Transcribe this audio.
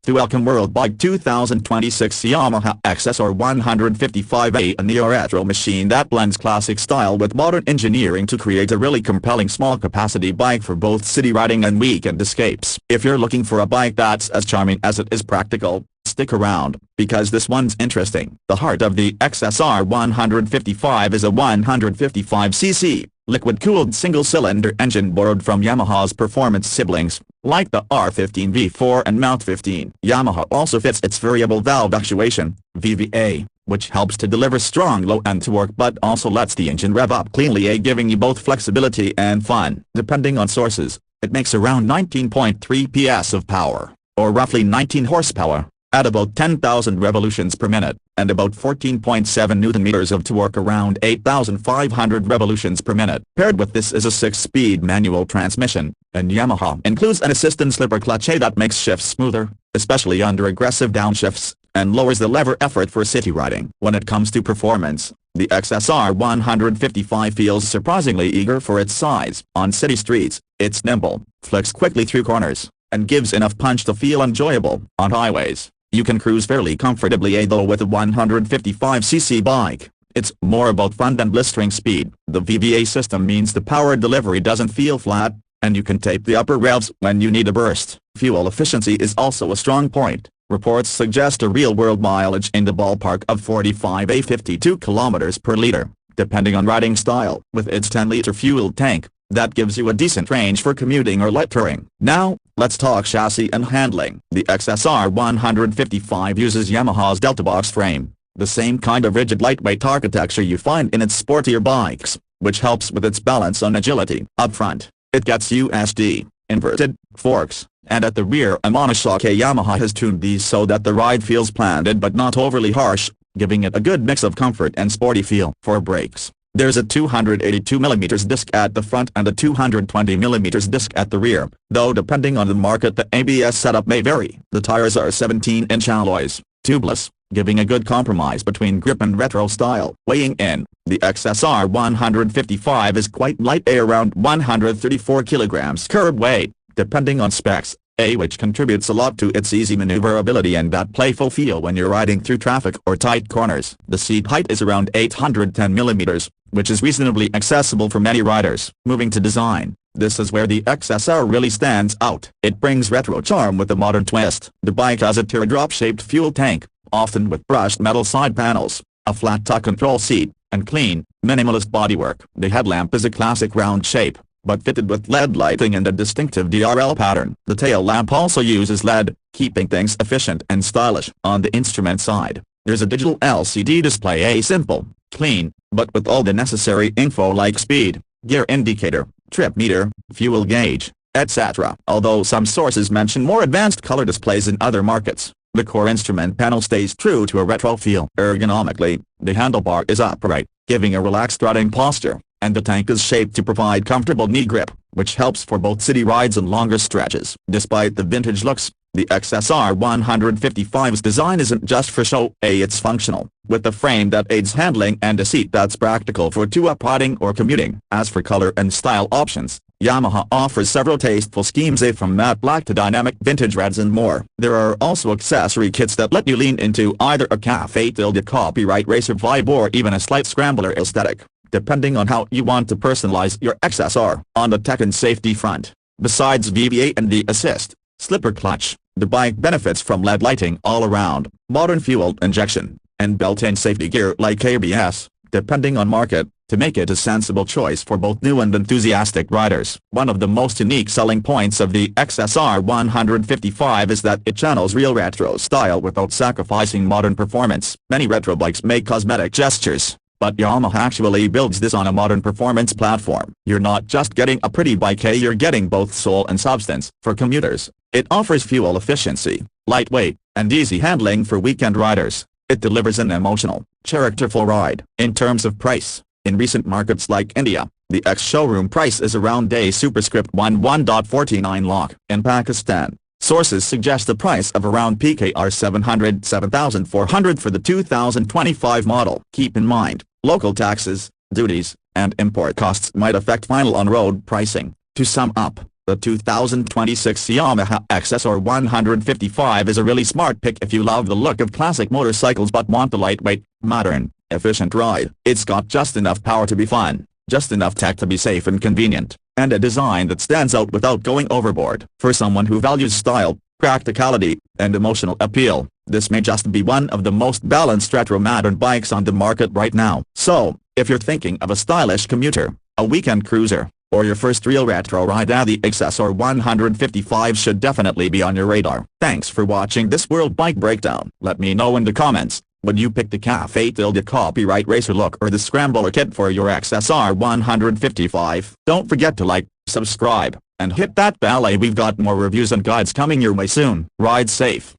To welcome World Bike 2026 Yamaha XSR 155A, a neo-retro machine that blends classic style with modern engineering to create a really compelling small-capacity bike for both city riding and weekend escapes. If you're looking for a bike that's as charming as it is practical, stick around, because this one's interesting. The heart of the XSR 155 is a 155cc, liquid-cooled single-cylinder engine borrowed from Yamaha's performance siblings, like the R15 V4 and Mount 15. Yamaha also fits its variable valve actuation, VVA, which helps to deliver strong low-end torque but also lets the engine rev up cleanly, giving you both flexibility and fun. Depending on sources, it makes around 19.3 PS of power, or roughly 19 horsepower, at about 10,000 revolutions per minute, and about 14.7 Newton-meters of torque around 8,500 revolutions per minute. Paired with this is a 6-speed manual transmission, and Yamaha includes an assistant slipper clutch that makes shifts smoother, especially under aggressive downshifts, and lowers the lever effort for city riding. When it comes to performance, the XSR 155 feels surprisingly eager for its size. On city streets, it's nimble, flicks quickly through corners, and gives enough punch to feel enjoyable. On highways, you can cruise fairly comfortably, though with a 155cc bike, it's more about fun than blistering speed. The VVA system means the power delivery doesn't feel flat, and you can tape the upper revs when you need a burst. Fuel efficiency is also a strong point. Reports suggest a real-world mileage in the ballpark of 45–52 kilometers per liter, depending on riding style. With its 10-liter fuel tank, that gives you a decent range for commuting or light touring. Now, let's talk chassis and handling. The XSR 155 uses Yamaha's Delta box frame, the same kind of rigid lightweight architecture you find in its sportier bikes, which helps with its balance and agility. Up front, it gets USD, inverted, forks, and at the rear a monoshock. Yamaha has tuned these so that the ride feels planted but not overly harsh, giving it a good mix of comfort and sporty feel. For brakes, there's a 282mm disc at the front and a 220mm disc at the rear, though depending on the market the ABS setup may vary. The tires are 17-inch alloys, tubeless, giving a good compromise between grip and retro style. Weighing in, the XSR 155 is quite light, around 134 kilograms curb weight, depending on specs, which contributes a lot to its easy maneuverability and that playful feel when you're riding through traffic or tight corners. The seat height is around 810mm, which is reasonably accessible for many riders. Moving to design, this is where the XSR really stands out. It brings retro charm with a modern twist. The bike has a teardrop-shaped fuel tank, often with brushed metal side panels, a flat-top control seat, and clean, minimalist bodywork. The headlamp is a classic round shape, but fitted with LED lighting and a distinctive DRL pattern. The tail lamp also uses LED, keeping things efficient and stylish. On the instrument side, there's a digital LCD display, simple, clean, but with all the necessary info like speed, gear indicator, trip meter, fuel gauge, etc. Although some sources mention more advanced color displays in other markets, the core instrument panel stays true to a retro feel. Ergonomically, the handlebar is upright, giving a relaxed riding posture, and the tank is shaped to provide comfortable knee grip, which helps for both city rides and longer stretches. Despite the vintage looks, the XSR 155's design isn't just for show, it's functional, with a frame that aids handling and a seat that's practical for two-up riding or commuting. As for color and style options, Yamaha offers several tasteful schemes, from matte black to dynamic vintage reds and more. There are also accessory kits that let you lean into either a cafe-tilted copyright racer vibe or even a slight scrambler aesthetic, depending on how you want to personalize your XSR. On the tech and safety front, besides VVA and the assist, slipper clutch, the bike benefits from LED lighting all around, modern fuel injection, and built-in safety gear like ABS, depending on market, to make it a sensible choice for both new and enthusiastic riders. One of the most unique selling points of the XSR 155 is that it channels real retro style without sacrificing modern performance. Many retro bikes make cosmetic gestures, but Yamaha actually builds this on a modern performance platform. You're not just getting a pretty bike, you're getting both soul and substance. For commuters, it offers fuel efficiency, lightweight, and easy handling. For weekend riders, it delivers an emotional, characterful ride. In terms of price, in recent markets like India, the ex-showroom price is around day superscript 11.49 lakh. In Pakistan, sources suggest a price of around PKR 7,400 for the 2025 model. Keep in mind, local taxes, duties, and import costs might affect final on-road pricing. To sum up, The 2026 Yamaha XSR 155 is a really smart pick if you love the look of classic motorcycles but want the lightweight, modern, efficient ride. It's got just enough power to be fun, just enough tech to be safe and convenient, and a design that stands out without going overboard. For someone who values style, practicality, and emotional appeal, this may just be one of the most balanced retro-modern bikes on the market right now. So, if you're thinking of a stylish commuter, a weekend cruiser, or your first real retro ride, the XSR 155 should definitely be on your radar. Thanks for watching this World Bike Breakdown. Let me know in the comments, would you pick the Cafe Tilde copyright racer look or the Scrambler kit for your XSR 155? Don't forget to like, subscribe, and hit that bell. We've got more reviews and guides coming your way soon. Ride safe.